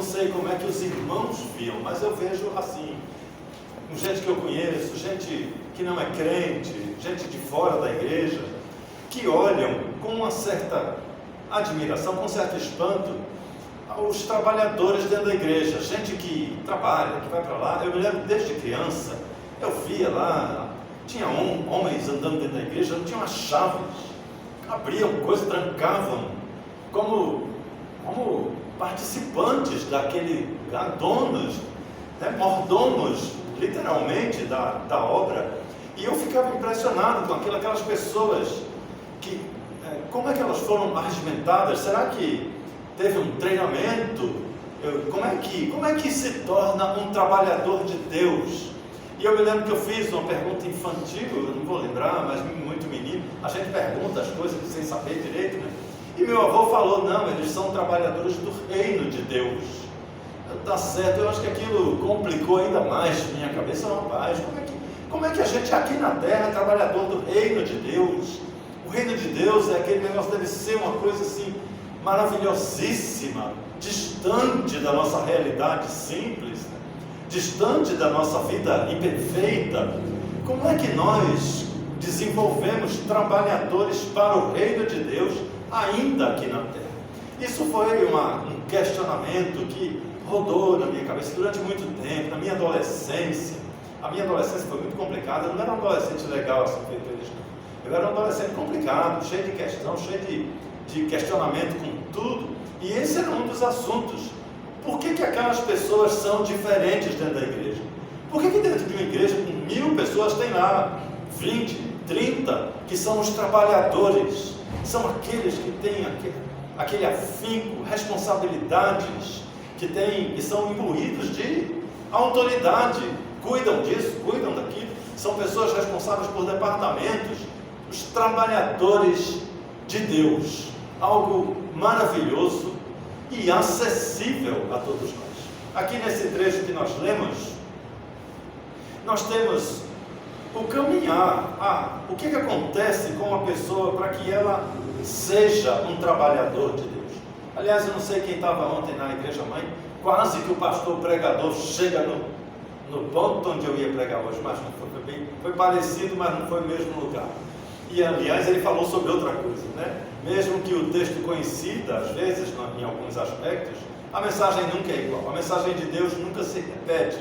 não sei como é que os irmãos viam, mas eu vejo assim, com gente que eu conheço, gente que não é crente, gente de fora da igreja, que olham com uma certa admiração, com um certo espanto, os trabalhadores dentro da igreja, gente que trabalha, que vai para lá. Eu me lembro desde criança, eu via lá, tinha homens andando dentro da igreja, não tinham as chaves, abriam coisas, trancavam, como participantes daquele lugar, donos, né, mordomos, literalmente, da obra. E eu ficava impressionado com aquelas pessoas que, como é que elas foram arregimentadas? Será que teve um treinamento? Como é que se torna um trabalhador de Deus? E eu me lembro que eu fiz uma pergunta infantil, eu não vou lembrar, mas muito menino, a gente pergunta as coisas sem saber direito, né? E meu avô falou, não, eles são trabalhadores do reino de Deus. Tá certo, eu acho que aquilo complicou ainda mais minha cabeça. Rapaz, como é que a gente aqui na terra é trabalhador do reino de Deus? O reino de Deus é aquele negócio, deve ser uma coisa assim, maravilhosíssima, distante da nossa realidade simples, né? Distante da nossa vida imperfeita. Como é que nós desenvolvemos trabalhadores para o reino de Deus ainda aqui na terra? Isso foi um questionamento que rodou na minha cabeça durante muito tempo, na minha adolescência. A minha adolescência foi muito complicada, eu não era um adolescente legal assim, eu era um adolescente complicado, cheio de questão, cheio de questionamento com tudo, e esse era um dos assuntos. Por que aquelas pessoas são diferentes dentro da igreja? Por que dentro de uma igreja com 1000 pessoas tem lá 20, 30 que são os trabalhadores, são aqueles que têm aquele afinco, responsabilidades, que são imbuídos de autoridade, cuidam disso, cuidam daquilo, são pessoas responsáveis por departamentos, os trabalhadores de Deus, algo maravilhoso e acessível a todos nós. Aqui nesse trecho que nós lemos, nós temos o caminhar, o que acontece com uma pessoa para que ela seja um trabalhador de Deus. Aliás, eu não sei quem estava ontem na igreja mãe, quase que o pastor pregador chega no ponto onde eu ia pregar hoje, mas não foi parecido, mas não foi o mesmo lugar. E aliás, ele falou sobre outra coisa, né? Mesmo que o texto coincida, às vezes, em alguns aspectos, a mensagem nunca é igual, a mensagem de Deus nunca se repete.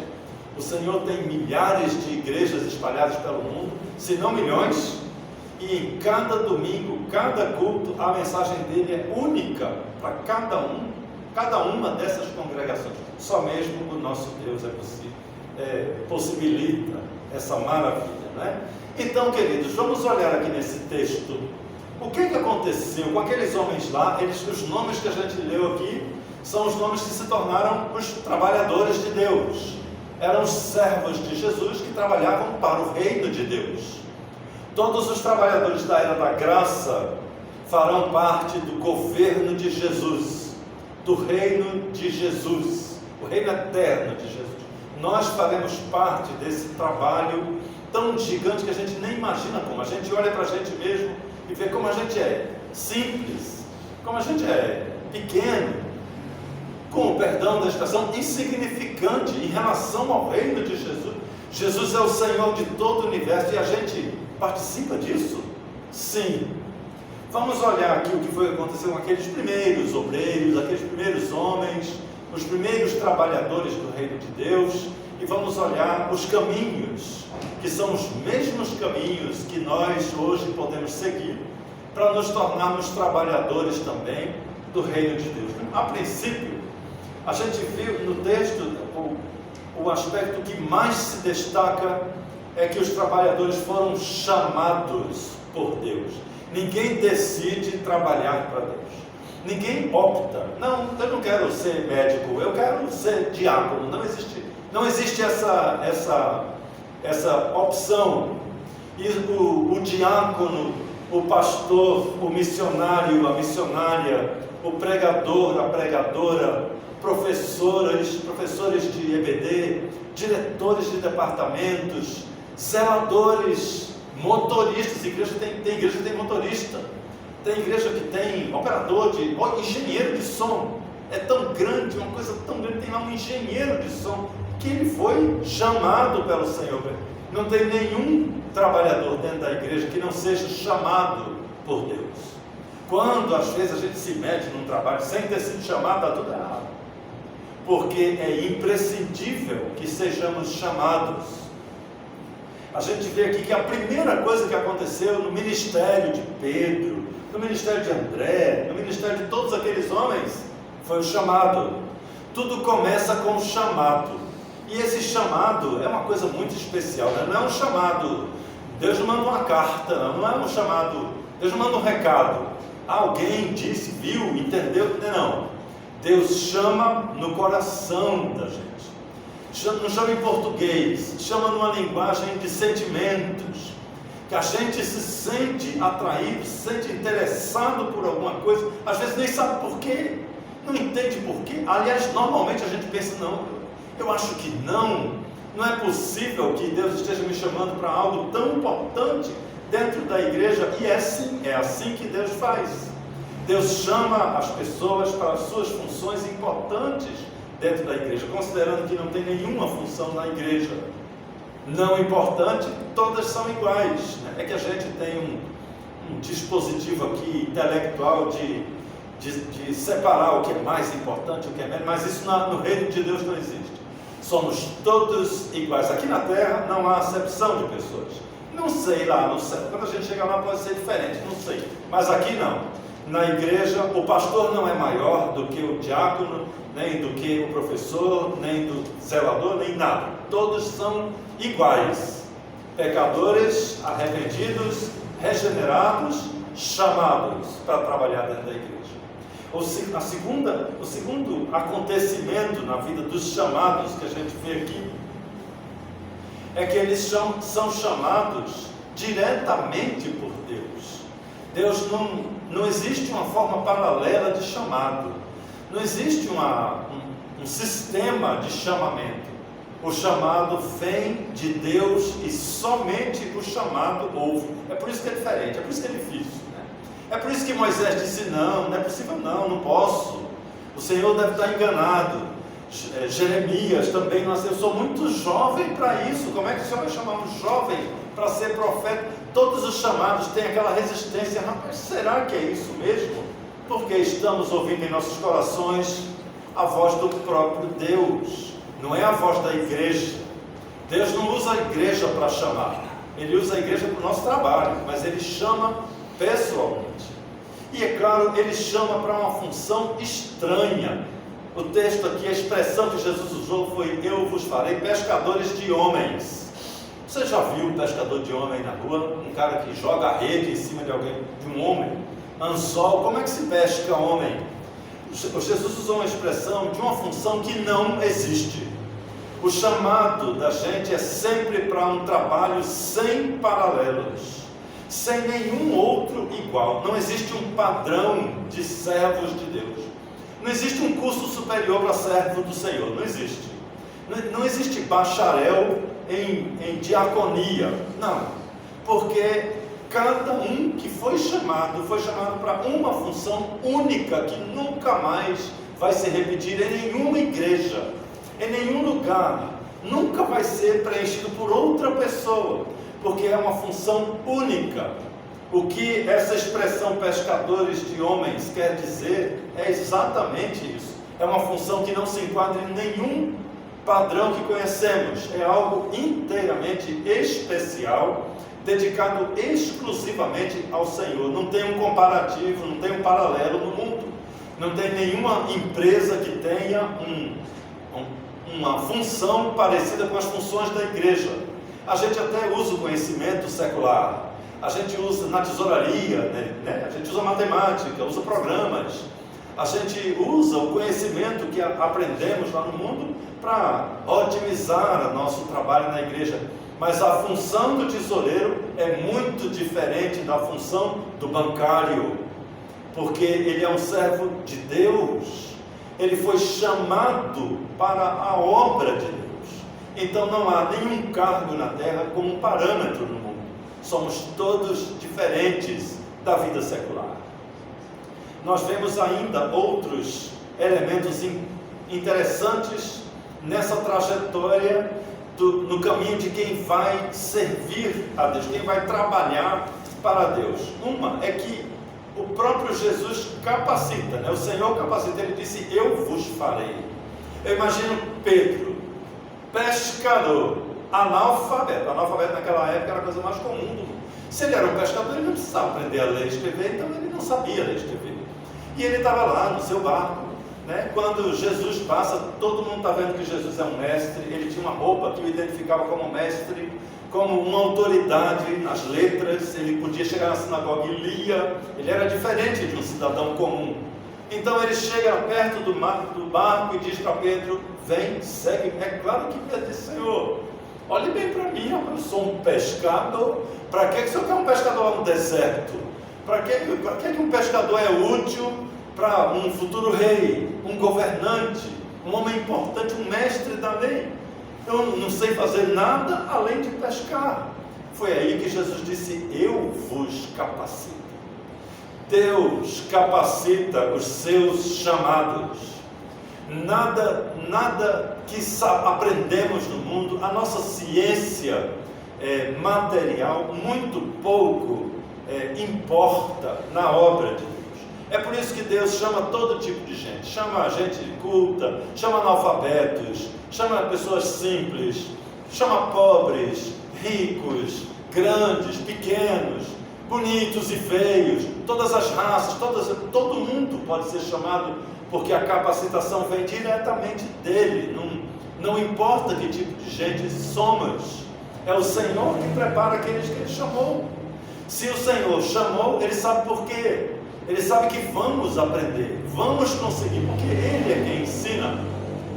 O Senhor tem milhares de igrejas espalhadas pelo mundo, se não milhões, e em cada domingo, cada culto, a mensagem dele é única para cada uma dessas congregações. Só mesmo o nosso Deus possibilita essa maravilha, né? Então, queridos, vamos olhar aqui nesse texto. O que aconteceu com aqueles homens lá? Os nomes que a gente leu aqui são os nomes que se tornaram os trabalhadores de Deus. Eram os servos de Jesus que trabalhavam para o reino de Deus. Todos os trabalhadores da era da graça farão parte do governo de Jesus, do reino de Jesus, o reino eterno de Jesus. Nós faremos parte desse trabalho tão gigante que a gente nem imagina como. A gente olha para a gente mesmo e vê como a gente é simples, como a gente é pequeno, com o perdão da expressão, insignificante em relação ao reino de Jesus. Jesus é o Senhor de todo o universo e a gente participa disso? Sim. Vamos olhar aqui o que foi aconteceu com aqueles primeiros obreiros, aqueles primeiros homens, os primeiros trabalhadores do reino de Deus, e vamos olhar os caminhos, que são os mesmos caminhos que nós hoje podemos seguir para nos tornarmos trabalhadores também do reino de Deus. A princípio, a gente viu no texto o aspecto que mais se destaca é que os trabalhadores foram chamados por Deus. Ninguém decide trabalhar para Deus. Ninguém opta. Não, eu não quero ser médico, eu quero ser diácono. Não existe essa opção. E o diácono, o pastor, o missionário, a missionária, o pregador, a pregadora, professores de EBD, diretores de departamentos, zeladores, motoristas. Tem igreja que tem motorista, tem igreja que tem operador, engenheiro de som. é tão grande, uma coisa tão grande, tem lá um engenheiro de som, que ele foi chamado pelo Senhor. Não tem nenhum trabalhador dentro da igreja que não seja chamado por Deus. Quando às vezes a gente se mete num trabalho sem ter sido chamado, está tudo errado. Porque é imprescindível que sejamos chamados. A gente vê aqui que a primeira coisa que aconteceu no ministério de Pedro, no ministério de André, no ministério de todos aqueles homens, foi o chamado. Tudo começa com o chamado. E esse chamado é uma coisa muito especial, né? Não é um chamado, Deus não manda uma carta, não é um chamado, Deus não manda um recado. Alguém disse, viu, entendeu? Não. Deus chama no coração da gente. Não chama em português, chama numa linguagem de sentimentos. Que a gente se sente atraído, se sente interessado por alguma coisa, às vezes nem sabe por quê, não entende por quê. Aliás, normalmente a gente pensa, não, eu acho que não é possível que Deus esteja me chamando para algo tão importante dentro da igreja. E é assim que Deus faz. Deus chama as pessoas para as suas funções importantes dentro da igreja, considerando que não tem nenhuma função na igreja não importante, todas são iguais, né? É que a gente tem um dispositivo aqui intelectual de separar o que é mais importante, o que é menos, mas isso no reino de Deus não existe. Somos todos iguais. Aqui na terra não há acepção de pessoas. Não sei lá no céu, quando a gente chegar lá pode ser diferente, não sei, mas aqui não. Na igreja o pastor não é maior do que o diácono, nem do que o professor, nem do zelador, nem nada. Todos são iguais, pecadores, arrependidos, regenerados, chamados para trabalhar dentro da igreja. O segundo acontecimento na vida dos chamados que a gente vê aqui é que eles são chamados diretamente por Deus. Deus não existe uma forma paralela de chamado, não existe um sistema de chamamento. O chamado vem de Deus e somente o chamado ouve. É por isso que é diferente, é por isso que é difícil, né? É por isso que Moisés disse, não é possível, não posso. O Senhor deve estar enganado. Jeremias também, eu sou muito jovem para isso. Como é que o Senhor vai chamar um jovem para ser profeta? Todos os chamados têm aquela resistência. Rapaz, será que é isso mesmo? Porque estamos ouvindo em nossos corações a voz do próprio Deus. Não é a voz da igreja. Deus não usa a igreja para chamar. Ele usa a igreja para o nosso trabalho, mas Ele chama pessoalmente. E é claro, Ele chama para uma função estranha. O texto aqui, a expressão que Jesus usou foi: eu vos farei pescadores de homens. Você já viu um pescador de homem na rua? Um cara que joga a rede em cima de alguém, de um homem? Anzol, como é que se pesca homem? Jesus usou uma expressão de uma função que não existe. O chamado da gente é sempre para um trabalho sem paralelos, sem nenhum outro igual. Não existe um padrão de servos de Deus. Não existe um curso superior para servo do Senhor. Não existe. Não existe bacharel em diaconia. Não. Porque cada um que foi chamado para uma função única, que nunca mais vai se repetir em nenhuma igreja, em nenhum lugar. Nunca vai ser preenchido por outra pessoa, porque é uma função única. O que essa expressão pescadores de homens quer dizer é exatamente isso. É uma função que não se enquadra em nenhum padrão que conhecemos. É algo inteiramente especial, dedicado exclusivamente ao Senhor. Não tem um comparativo, não tem um paralelo no mundo. Não tem nenhuma empresa que tenha uma função parecida com as funções da igreja. A gente até usa o conhecimento secular. A gente usa na tesouraria, né? A gente usa matemática, usa programas. A gente usa o conhecimento que aprendemos lá no mundo para otimizar o nosso trabalho na igreja. Mas a função do tesoureiro é muito diferente da função do bancário, porque ele é um servo de Deus. Ele foi chamado para a obra de Deus. Então não há nenhum cargo na terra como um parâmetro no mundo. Somos todos diferentes da vida secular. Nós vemos ainda outros elementos interessantes nessa trajetória no caminho de quem vai servir a Deus, quem vai trabalhar para Deus. Uma é que o próprio Jesus capacita, né? O Senhor capacita, ele disse: eu vos farei. Eu imagino Pedro, pescador, analfabeto naquela época era a coisa mais comum do mundo. Se ele era um pescador, ele não precisava aprender a ler e escrever, então ele não sabia ler e escrever. E ele estava lá no seu barco, né? Quando Jesus passa, todo mundo está vendo que Jesus é um mestre. Ele tinha uma roupa que o identificava como mestre, como uma autoridade nas letras. Ele podia chegar na sinagoga e lia. Ele era diferente de um cidadão comum. Então ele chega perto do barco e diz para Pedro: vem, segue. É claro que Pedro diz: Senhor, olhe bem para mim, eu sou um pescador. Para que o senhor quer um pescador lá no deserto? Para que um pescador é útil para um futuro rei, um governante, um homem importante, um mestre da lei? Eu não sei fazer nada além de pescar. Foi aí que Jesus disse: eu vos capacito. Deus capacita os seus chamados. Nada que aprendemos no mundo, a nossa ciência material, muito pouco importa na obra de Deus. É por isso que Deus chama todo tipo de gente. Chama gente culta, chama analfabetos, chama pessoas simples, chama pobres, ricos, grandes, pequenos, bonitos e feios, todas as raças, todo mundo pode ser chamado, porque a capacitação vem diretamente dele. Não importa que tipo de gente somos, é o Senhor que prepara aqueles que ele chamou. Se o Senhor chamou, ele sabe por quê. Ele sabe que vamos aprender, vamos conseguir, porque ele é quem ensina.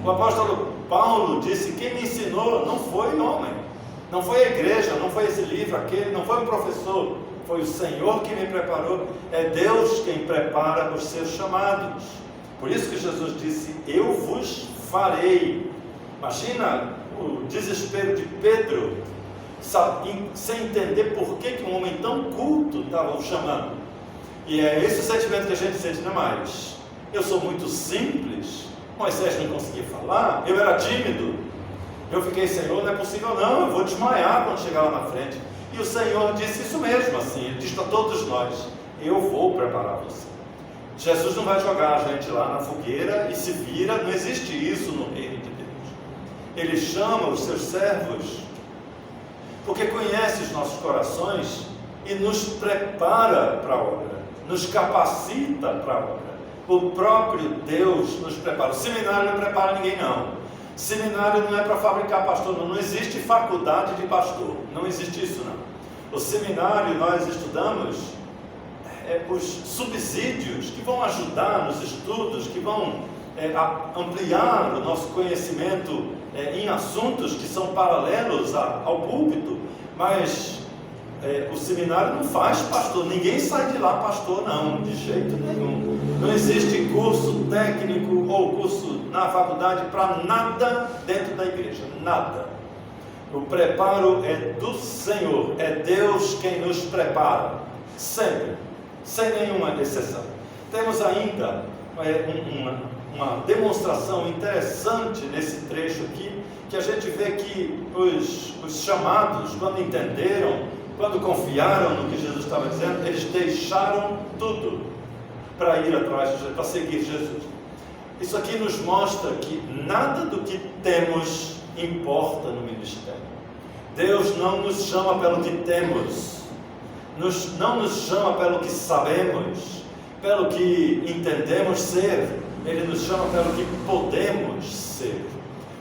O apóstolo Paulo disse: quem me ensinou não foi homem, não foi a igreja, não foi esse livro, aquele, não foi o professor, foi o Senhor que me preparou. É Deus quem prepara os seus chamados. Por isso que Jesus disse: eu vos farei. Imagina o desespero de Pedro, sem entender por que um homem tão culto estava o chamando. E é esse o sentimento que a gente sente, não é mais? Eu sou muito simples, Moisés não conseguia falar, eu era tímido, eu fiquei: Senhor, não é possível não, eu vou desmaiar quando chegar lá na frente. E o Senhor disse isso mesmo, assim, ele diz para todos nós: eu vou preparar você. Jesus não vai jogar a gente lá na fogueira e se vira, não existe isso no reino de Deus. Ele chama os seus servos, porque conhece os nossos corações e nos prepara para a obra, nos capacita para a obra. O próprio Deus nos prepara. O seminário não prepara ninguém, não. Seminário não é para fabricar pastor, não existe faculdade de pastor, não existe isso não. O seminário, nós estudamos os subsídios que vão ajudar nos estudos, que vão ampliar o nosso conhecimento em assuntos que são paralelos ao púlpito, mas o seminário não faz pastor, ninguém sai de lá pastor, não, de jeito nenhum. Não existe curso técnico ou curso na faculdade para nada dentro da igreja, nada. O preparo é do Senhor, é Deus quem nos prepara, sempre, sem nenhuma exceção. Temos ainda uma demonstração interessante nesse trecho aqui, que a gente vê que os chamados, quando entenderam, quando confiaram no que Jesus estava dizendo, eles deixaram tudo para ir atrás de Jesus, para seguir Jesus. Isso aqui nos mostra que nada do que temos importa no ministério. Deus não nos chama pelo que temos, não nos chama pelo que sabemos, pelo que entendemos ser. Ele nos chama pelo que podemos ser.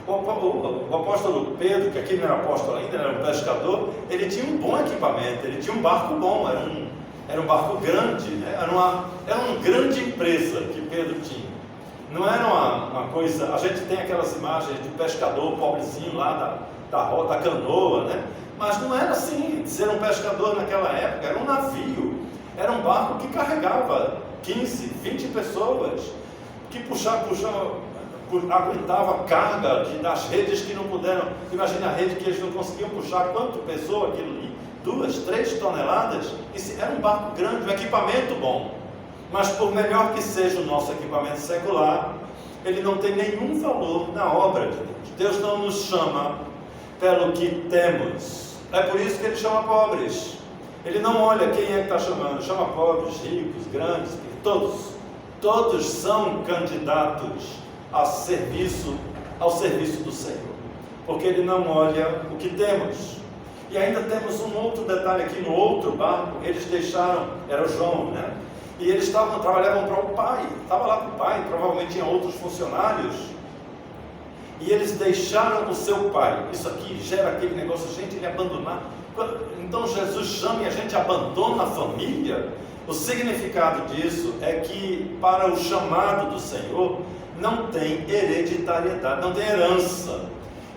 O apóstolo Pedro, que aqui não era apóstolo ainda, era um pescador, ele tinha um bom equipamento, ele tinha um barco bom, era um barco grande, né? Era uma grande empresa que Pedro tinha. Não era uma coisa, a gente tem aquelas imagens de pescador pobrezinho lá da canoa, né? Mas não era assim, de ser um pescador naquela época, era um navio, era um barco que carregava 15, 20 pessoas, que aguentava carga das redes que não puderam. Imagina a rede que eles não conseguiam puxar, quanto pesou aquilo ali? 2, 3 toneladas? Era um barco grande, um equipamento bom. Mas por melhor que seja o nosso equipamento secular, ele não tem nenhum valor na obra de Deus. Deus não nos chama pelo que temos. É por isso que ele chama pobres. Ele não olha quem é que está chamando, chama pobres, ricos, grandes, todos são candidatos ao serviço do Senhor, porque ele não olha o que temos. E ainda temos um outro detalhe aqui no outro barco. Eles deixaram, era o João, né? E eles trabalhavam para o pai, estava lá com o pai, provavelmente tinha outros funcionários, e eles deixaram o seu pai. Isso aqui gera aquele negócio, gente, ele abandonar. Então Jesus chama e a gente abandona a família. O significado disso é que para o chamado do Senhor não tem hereditariedade, não tem herança.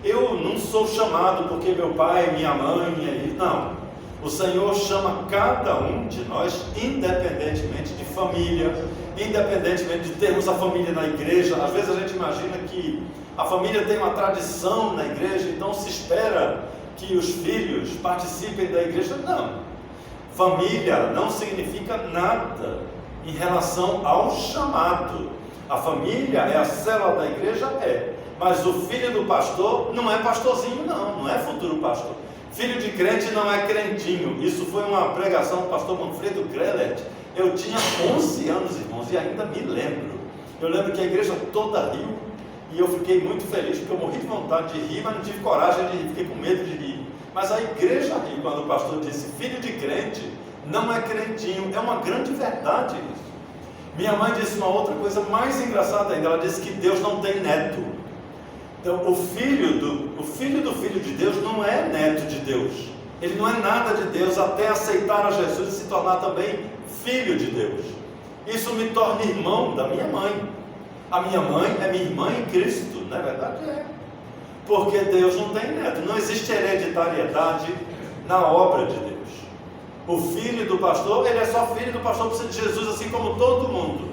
Eu não sou chamado porque meu pai, minha mãe, não. O Senhor chama cada um de nós, independentemente de família, independentemente de termos a família na igreja. Às vezes a gente imagina que a família tem uma tradição na igreja, então se espera que os filhos participem da igreja. Não. Família não significa nada em relação ao chamado. A família é a célula da igreja? Mas o filho do pastor não é pastorzinho, não é futuro pastor. Filho de crente não é crentinho. Isso foi uma pregação do pastor Manfredo Grellet. Eu tinha 11 anos, irmãos, e ainda me lembro. Eu lembro que a igreja toda riu, e eu fiquei muito feliz, porque eu morri de vontade de rir, mas não tive coragem de rir, fiquei com medo de rir. Mas a igreja riu quando o pastor disse: filho de crente não é crentinho. É uma grande verdade isso. Minha mãe disse uma outra coisa mais engraçada ainda. Ela disse que Deus não tem neto. Então, o filho do filho de Deus não é neto de Deus. Ele não é nada de Deus até aceitar a Jesus e se tornar também filho de Deus. Isso me torna irmão da minha mãe. A minha mãe é minha irmã em Cristo, não é verdade? Porque Deus não tem neto. Não existe hereditariedade na obra de Deus. O filho do pastor, ele é só filho do pastor, precisa de Jesus assim como todo mundo.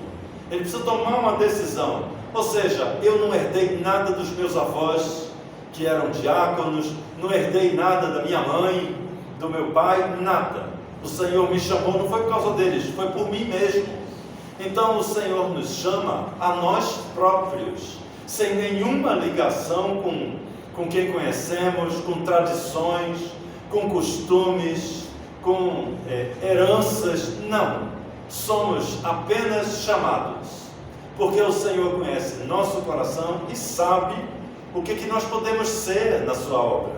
Ele precisa tomar uma decisão. Ou seja, eu não herdei nada dos meus avós, que eram diáconos, não herdei nada da minha mãe, do meu pai, nada. O Senhor me chamou, não foi por causa deles, foi por mim mesmo. Então o Senhor nos chama a nós próprios, sem nenhuma ligação com quem conhecemos, com tradições, com costumes, com heranças. Não, somos apenas chamados, porque o Senhor conhece nosso coração e sabe o que nós podemos ser na sua obra,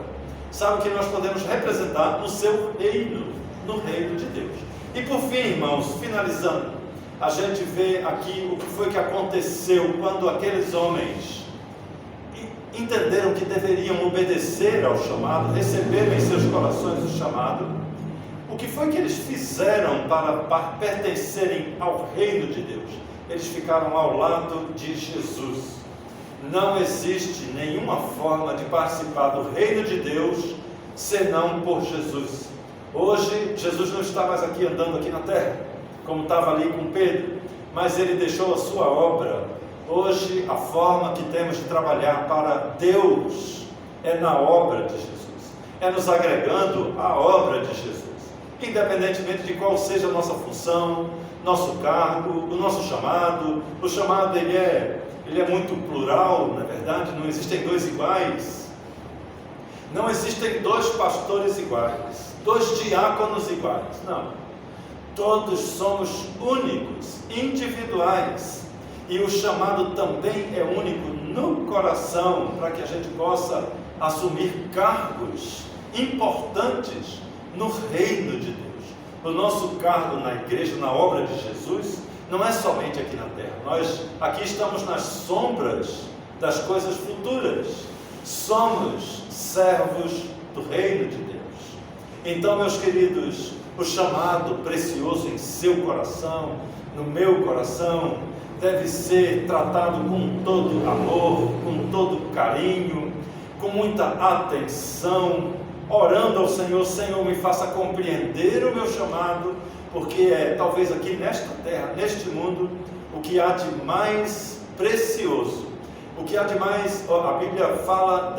sabe o que nós podemos representar no seu reino, no reino de Deus. E por fim, irmãos, finalizando, a gente vê aqui o que foi que aconteceu quando aqueles homens entenderam que deveriam obedecer ao chamado, receberam em seus corações o chamado. O que foi que eles fizeram para pertencerem ao reino de Deus? Eles ficaram ao lado de Jesus. Não existe nenhuma forma de participar do reino de Deus senão por Jesus. Hoje, Jesus não está mais aqui andando aqui na terra, como estava ali com Pedro, mas ele deixou a sua obra. Hoje, a forma que temos de trabalhar para Deus é na obra de Jesus, é nos agregando à obra de Jesus, independentemente de qual seja a nossa função, nosso cargo, o nosso chamado. O chamado ele é muito plural, na verdade, não existem dois iguais, não existem dois pastores iguais, dois diáconos iguais, não. Todos somos únicos, individuais, e o chamado também é único no coração, para que a gente possa assumir cargos importantes no reino de Deus. O nosso cargo na igreja, na obra de Jesus, não é somente aqui na terra. Nós aqui estamos nas sombras das coisas futuras. Somos servos do reino de Deus. Então, meus queridos, o chamado precioso em seu coração, no meu coração, deve ser tratado com todo amor, com todo carinho, com muita atenção, orando ao Senhor: Senhor, me faça compreender o meu chamado, porque talvez aqui nesta terra, neste mundo, o que há de mais precioso, o que há de mais, a Bíblia fala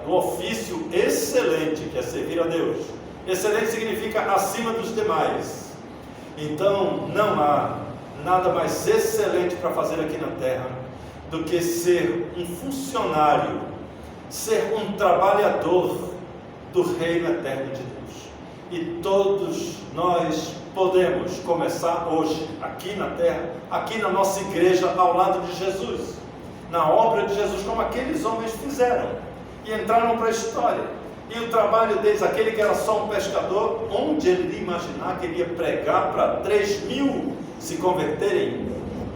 do ofício excelente, que é servir a Deus. Excelente significa acima dos demais. Então não há nada mais excelente para fazer aqui na terra do que ser um funcionário, ser um trabalhador do reino eterno de Deus. E todos nós podemos começar hoje, aqui na terra, aqui na nossa igreja, ao lado de Jesus, na obra de Jesus, como aqueles homens fizeram, e entraram para a história. E o trabalho deles, aquele que era só um pescador, onde ele iria imaginar que ele ia pregar para 3.000 se converterem?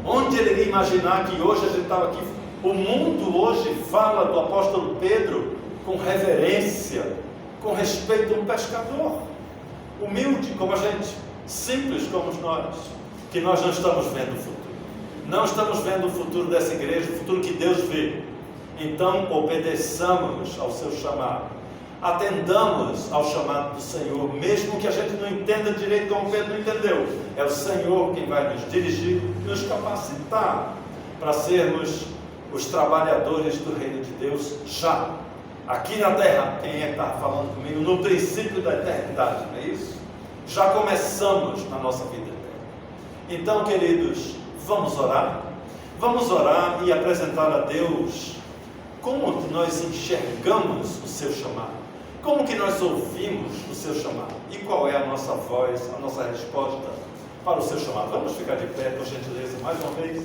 Onde ele iria imaginar que hoje a gente estava aqui? O mundo hoje fala do apóstolo Pedro com reverência, com respeito a um pescador, humilde como a gente, simples como nós, que nós não estamos vendo o futuro. Não estamos vendo o futuro dessa igreja, o futuro que Deus vê. Então obedeçamos ao seu chamado. Atendamos ao chamado do Senhor, mesmo que a gente não entenda direito como Pedro não entendeu. É o Senhor quem vai nos dirigir, nos capacitar para sermos os trabalhadores do reino de Deus já, aqui na terra. Quem é que está falando comigo? No princípio da eternidade, não é isso? Já começamos na nossa vida eterna. Então, queridos, vamos orar? Vamos orar e apresentar a Deus como que nós enxergamos o seu chamado. Como que nós ouvimos o seu chamado? E qual é a nossa voz, a nossa resposta para o seu chamado? Vamos ficar de pé, por gentileza, mais uma vez.